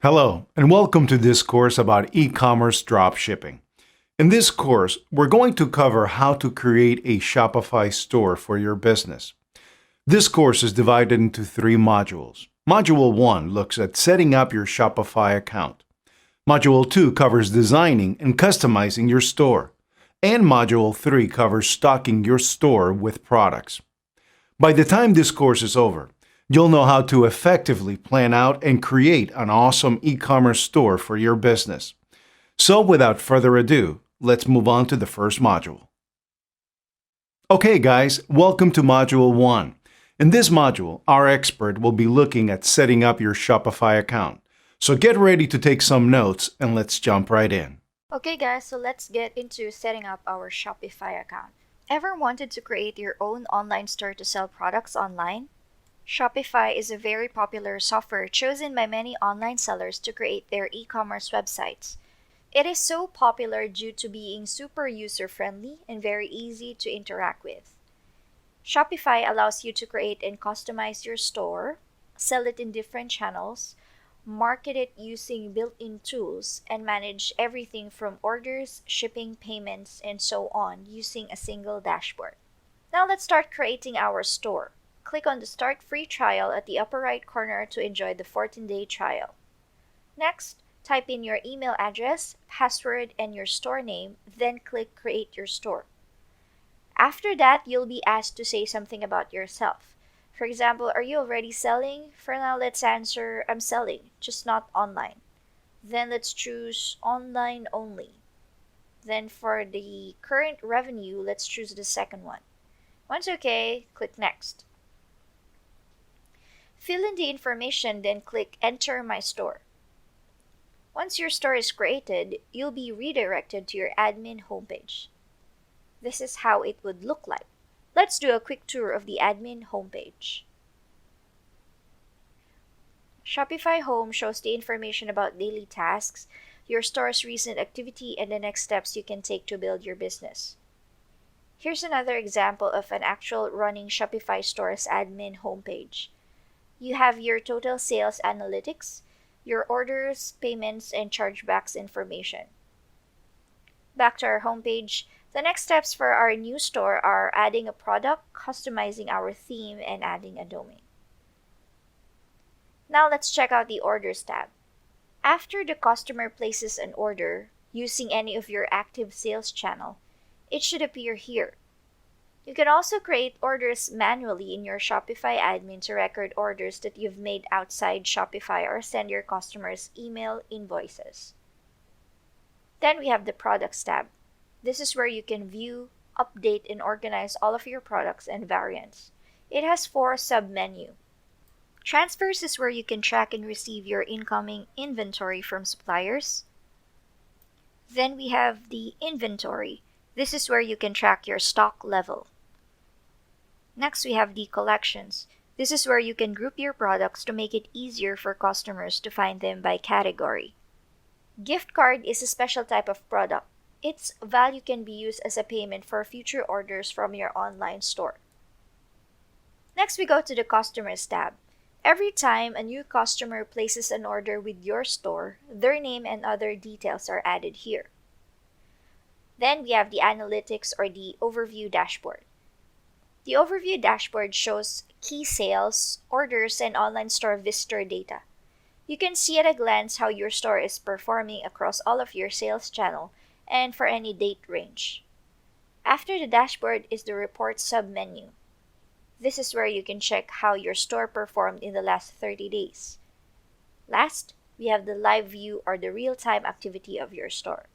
Hello, and welcome to this course about e-commerce dropshipping. In this course, we're going to cover how to create a Shopify store for your business. This course is divided into 3 modules. Module 1 looks at setting up your Shopify account. Module 2 covers designing and customizing your store. And Module 3 covers stocking your store with products. By the time this course is over, you'll know how to effectively plan out and create an awesome e-commerce store for your business. So without further ado, let's move on to the first module. Okay guys, welcome to Module 1. In this module, our expert will be looking at setting up your Shopify account. So get ready to take some notes and let's jump right in. Okay guys, so let's get into setting up our Shopify account. Ever wanted to create your own online store to sell products online? Shopify is a very popular software chosen by many online sellers to create their e-commerce websites. It is so popular due to being super user-friendly and very easy to interact with. Shopify allows you to create and customize your store, sell it in different channels, market it using built-in tools, and manage everything from orders, shipping, payments, and so on using a single dashboard. Now let's start creating our store. Click on the Start Free Trial at the upper right corner to enjoy the 14-day trial. Next, type in your email address, password, and your store name, then click Create Your Store. After that, you'll be asked to say something about yourself. For example, are you already selling? For now, let's answer, I'm selling, just not online. Then let's choose online only. Then for the current revenue, let's choose the second one. Once okay, click Next. Fill in the information, then click Enter My Store. Once your store is created, you'll be redirected to your admin homepage. This is how it would look like. Let's do a quick tour of the admin homepage. Shopify Home shows the information about daily tasks, your store's recent activity, and the next steps you can take to build your business. Here's another example of an actual running Shopify store's admin homepage. You have your total sales analytics, your orders, payments, and chargebacks information. Back to our homepage, the next steps for our new store are adding a product, customizing our theme, and adding a domain. Now let's check out the Orders tab. After the customer places an order using any of your active sales channel, it should appear here. You can also create orders manually in your Shopify admin to record orders that you've made outside Shopify or send your customers email invoices. Then we have the Products tab. This is where you can view, update, and organize all of your products and variants. It has 4 sub-menus. Transfers is where you can track and receive your incoming inventory from suppliers. Then we have the Inventory. This is where you can track your stock level. Next, we have the Collections. This is where you can group your products to make it easier for customers to find them by category. Gift card is a special type of product. Its value can be used as a payment for future orders from your online store. Next, we go to the Customers tab. Every time a new customer places an order with your store, their name and other details are added here. Then we have the Analytics or the Overview dashboard. The Overview dashboard shows key sales, orders, and online store visitor data. You can see at a glance how your store is performing across all of your sales channel and for any date range. After the dashboard is the Report sub-menu. This is where you can check how your store performed in the last 30 days. Last, we have the Live View or the real-time activity of your store.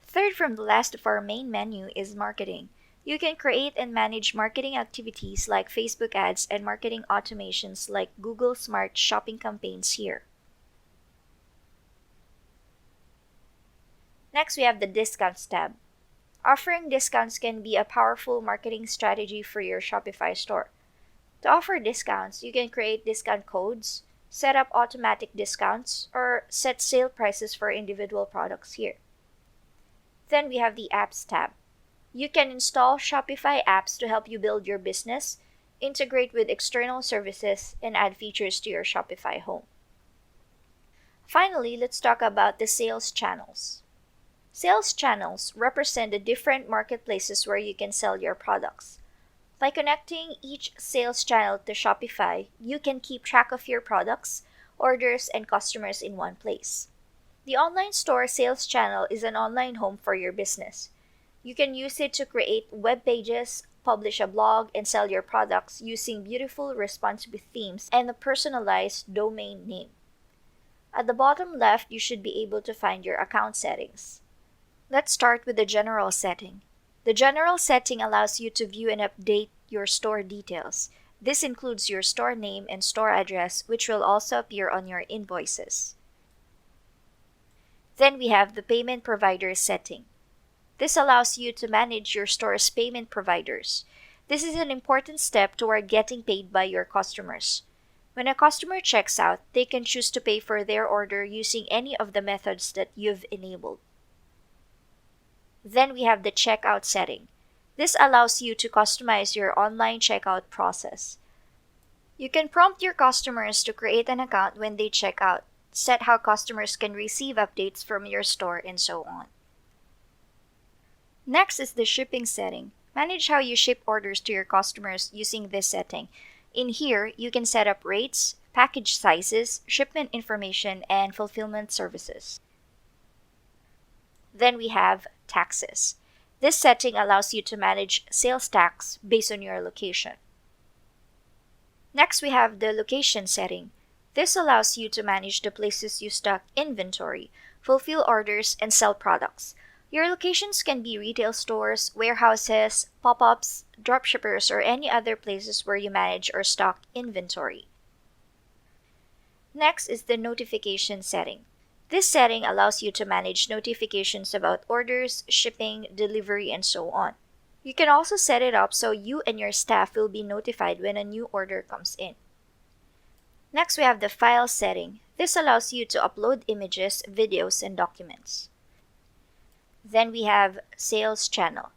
Third from the last of our main menu is Marketing. You can create and manage marketing activities like Facebook ads and marketing automations like Google Smart Shopping campaigns here. Next, we have the Discounts tab. Offering discounts can be a powerful marketing strategy for your Shopify store. To offer discounts, you can create discount codes, set up automatic discounts, or set sale prices for individual products here. Then we have the Apps tab. You can install Shopify apps to help you build your business, integrate with external services, and add features to your Shopify home. Finally, let's talk about the sales channels. Sales channels represent the different marketplaces where you can sell your products. By connecting each sales channel to Shopify, you can keep track of your products, orders, and customers in one place. The online store sales channel is an online home for your business. You can use it to create web pages, publish a blog, and sell your products using beautiful responsive themes and a personalized domain name. At the bottom left, you should be able to find your account settings. Let's start with the general setting. The general setting allows you to view and update your store details. This includes your store name and store address, which will also appear on your invoices. Then we have the payment provider setting. This allows you to manage your store's payment providers. This is an important step toward getting paid by your customers. When a customer checks out, they can choose to pay for their order using any of the methods that you've enabled. Then we have the checkout setting. This allows you to customize your online checkout process. You can prompt your customers to create an account when they check out, set how customers can receive updates from your store, and so on. Next is the shipping setting. Manage how you ship orders to your customers using this setting. In here, you can set up rates, package sizes, shipment information, and fulfillment services. Then we have taxes. This setting allows you to manage sales tax based on your location. Next, we have the location setting. This allows you to manage the places you stock inventory, fulfill orders, and sell products. Your locations can be retail stores, warehouses, pop-ups, dropshippers, or any other places where you manage or stock inventory. Next is the notification setting. This setting allows you to manage notifications about orders, shipping, delivery, and so on. You can also set it up so you and your staff will be notified when a new order comes in. Next, we have the file setting. This allows you to upload images, videos, and documents. Then we have sales channel.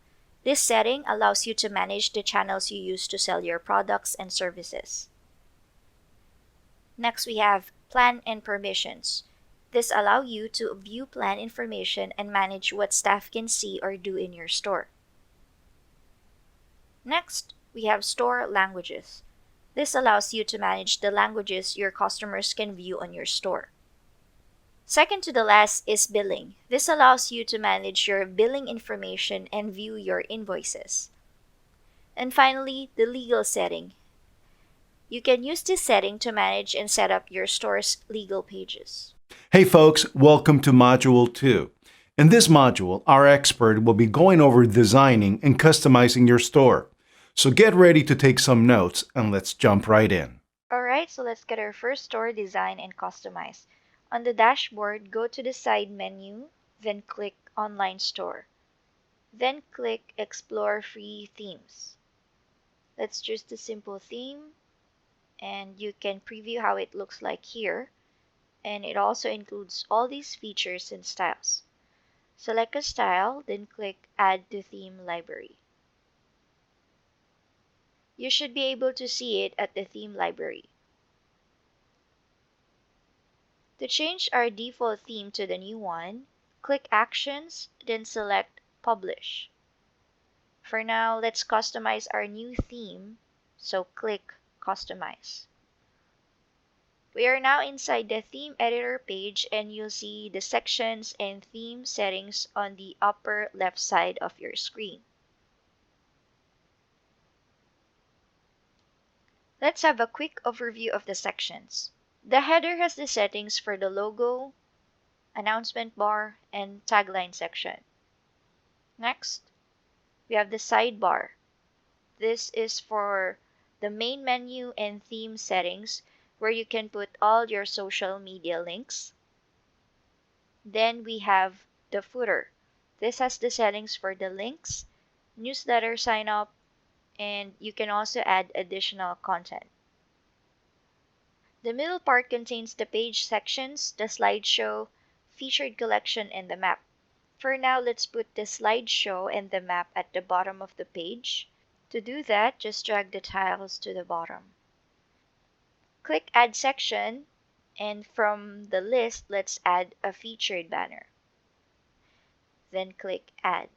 This setting allows you to manage the channels you use to sell your products and services. Next, we have plan and permissions. This allows you to view plan information and manage what staff can see or do in your store. Next, we have store languages. This allows you to manage the languages your customers can view on your store. Second to the last is billing. This allows you to manage your billing information and view your invoices. And finally, the legal setting. You can use this setting to manage and set up your store's legal pages. Hey folks, welcome to Module 2. In this module, our expert will be going over designing and customizing your store. So get ready to take some notes and let's jump right in. Alright, so let's get our first store design and customize. On the dashboard, go to the side menu, then click Online Store. Then click Explore Free Themes. Let's choose the simple theme, and you can preview how it looks like here. And it also includes all these features and styles. Select a style, then click Add to Theme Library. You should be able to see it at the theme library. To change our default theme to the new one, click Actions, then select Publish. For now, let's customize our new theme, so click Customize. We are now inside the theme editor page, and you'll see the sections and theme settings on the upper left side of your screen. Let's have a quick overview of the sections. The header has the settings for the logo, announcement bar, and tagline section. Next, we have the sidebar. This is for the main menu and theme settings where you can put all your social media links. Then we have the footer. This has the settings for the links, newsletter sign up, and you can also add additional content. The middle part contains the page sections, the slideshow, featured collection, and the map. For now, let's put the slideshow and the map at the bottom of the page. To do that, just drag the tiles to the bottom. Click Add Section, and from the list, let's add a featured banner. Then click Add.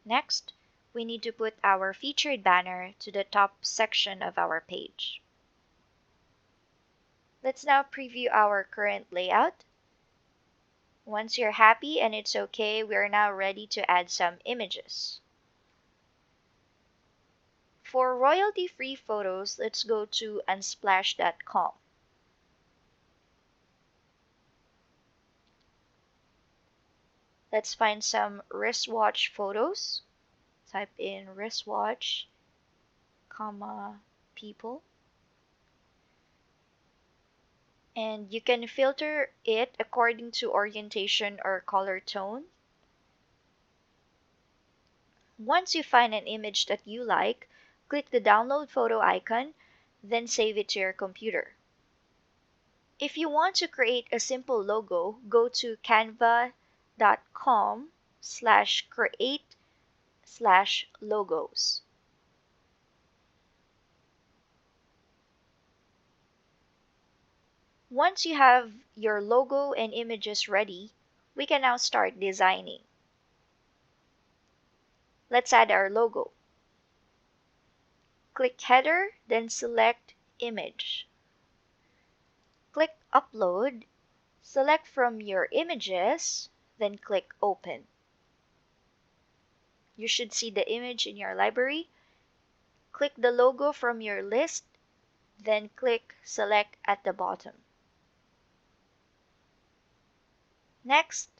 Next, we need to put our featured banner to the top section of our page. Let's now preview our current layout. Once you're happy and it's okay, we are now ready to add some images. For royalty-free photos, let's go to unsplash.com. Let's find some wristwatch photos. Type in wristwatch, people. And you can filter it according to orientation or color tone. Once you find an image that you like, click the download photo icon, then save it to your computer. If you want to create a simple logo, go to canva.com/create/logos. Once you have your logo and images ready, we can now start designing. Let's add our logo. Click Header, then select Image. Click Upload, select from your images, then click Open. You should see the image in your library. Click the logo from your list, then click Select at the bottom. Next,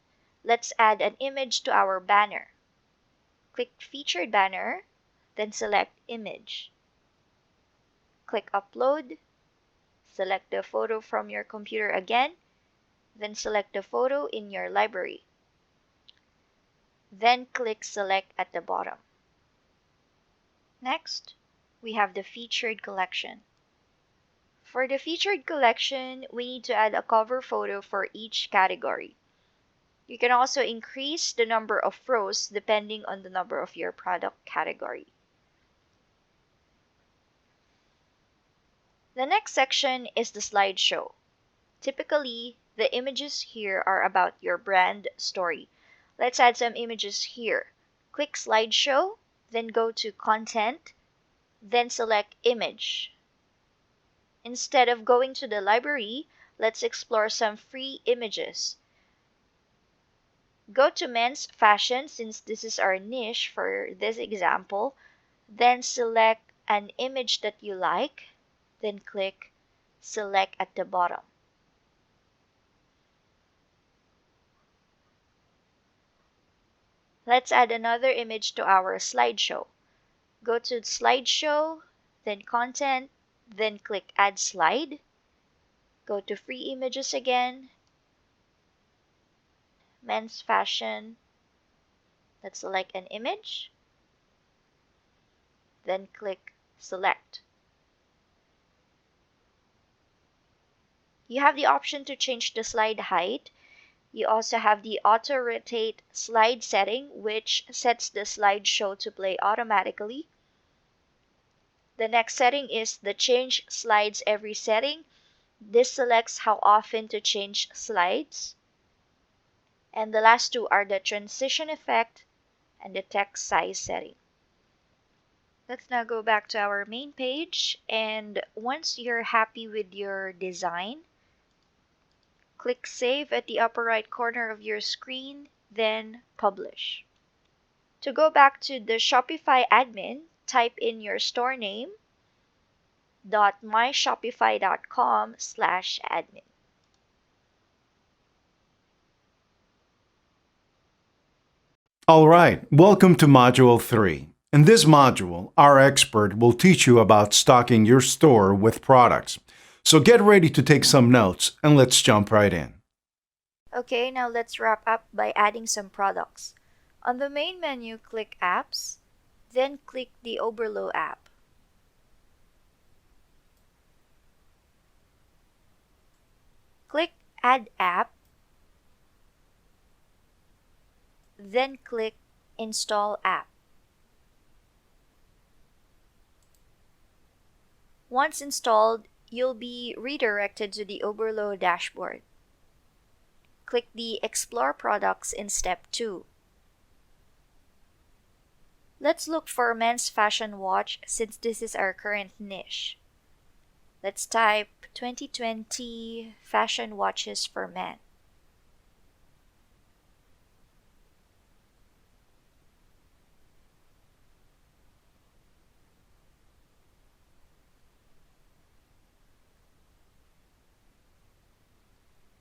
let's add an image to our banner. Click Featured Banner, then select Image. Click Upload, select the photo from your computer again, then select the photo in your library. Then click Select at the bottom. Next, we have the featured collection. For the featured collection, we need to add a cover photo for each category. You can also increase the number of rows depending on the number of your product category. The next section is the slideshow. Typically, the images here are about your brand story. Let's add some images here. Click Slideshow, then go to Content, then select Image. Instead of going to the library, let's explore some free images. Go to men's fashion since this is our niche for this example, then select an image that you like, then click Select at the bottom. Let's add another image to our slideshow. Go to Slideshow, then Content, then click Add Slide. Go to Free Images again, Men's Fashion. Let's select an image, then click Select. You have the option to change the slide height. You also have the auto rotate slide setting, which sets the slideshow to play automatically. The next setting is the change slides every setting. This selects how often to change slides. And the last two are the transition effect and the text size setting. Let's now go back to our main page, and once you're happy with your design, click Save at the upper right corner of your screen, then Publish. To go back to the Shopify admin, type in your store name, .myshopify.com/admin. All right, welcome to Module 3. In this module, our expert will teach you about stocking your store with products. So get ready to take some notes and let's jump right in. Okay, now let's wrap up by adding some products. On the main menu, click Apps, then click the Oberlo app. Click Add App, then click Install App. Once installed, you'll be redirected to the Oberlo dashboard. Click the Explore Products in Step 2. Let's look for men's fashion watch since this is our current niche. Let's type 2020 fashion watches for men.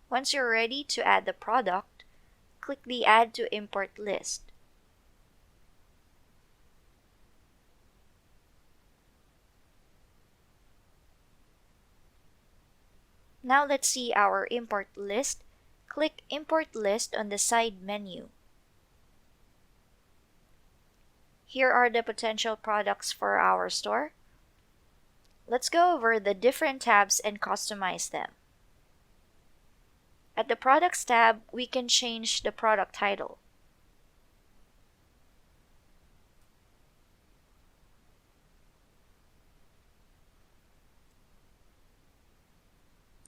Once you're ready to add the product, click the Add to Import list. Now let's see our import list. Click Import List on the side menu. Here are the potential products for our store. Let's go over the different tabs and customize them. At the Products tab, we can change the product title.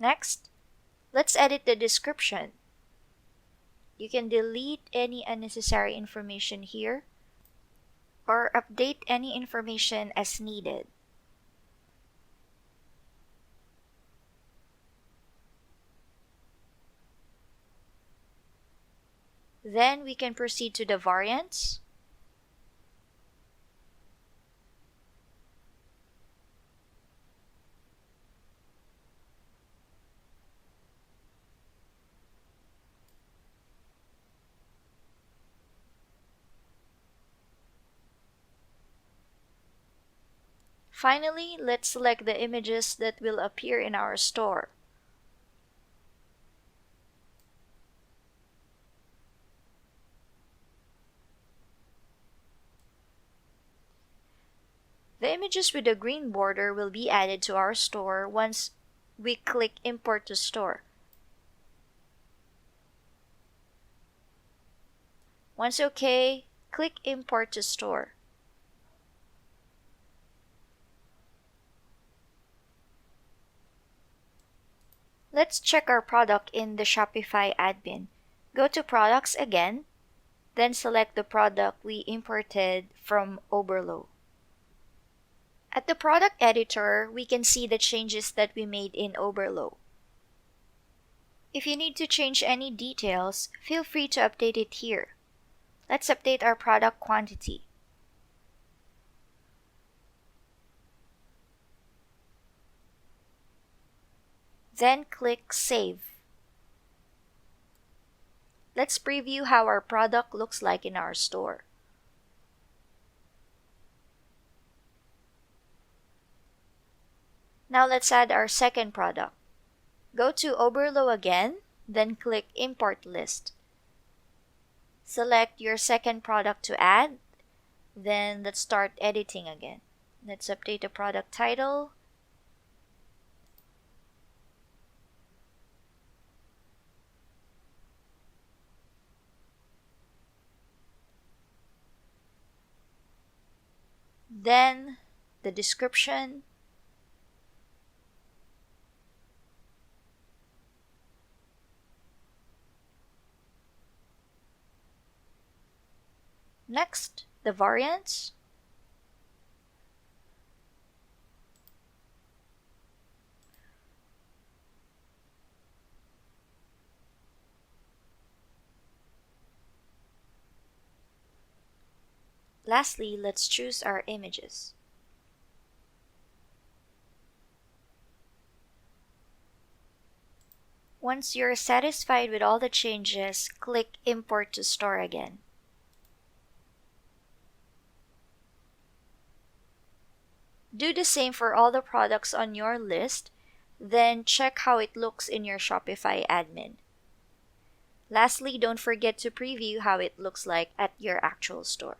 Next, let's edit the description. You can delete any unnecessary information here or update any information as needed. Then we can proceed to the variants. Finally, let's select the images that will appear in our store. The images with the green border will be added to our store once we click Import to Store. Once OK, click Import to Store. Let's check our product in the Shopify admin. Go to Products again, then select the product we imported from Oberlo. At the product editor, we can see the changes that we made in Oberlo. If you need to change any details, feel free to update it here. Let's update our product quantity. Then click Save. Let's preview how our product looks like in our store. Now let's add our second product. Go to Oberlo again, then click Import List. Select your second product to add, then let's start editing again. Let's update the product title. Then the description. Next, the variants. Lastly, let's choose our images. Once you're satisfied with all the changes, click Import to Store again. Do the same for all the products on your list, then check how it looks in your Shopify admin. Lastly, don't forget to preview how it looks like at your actual store.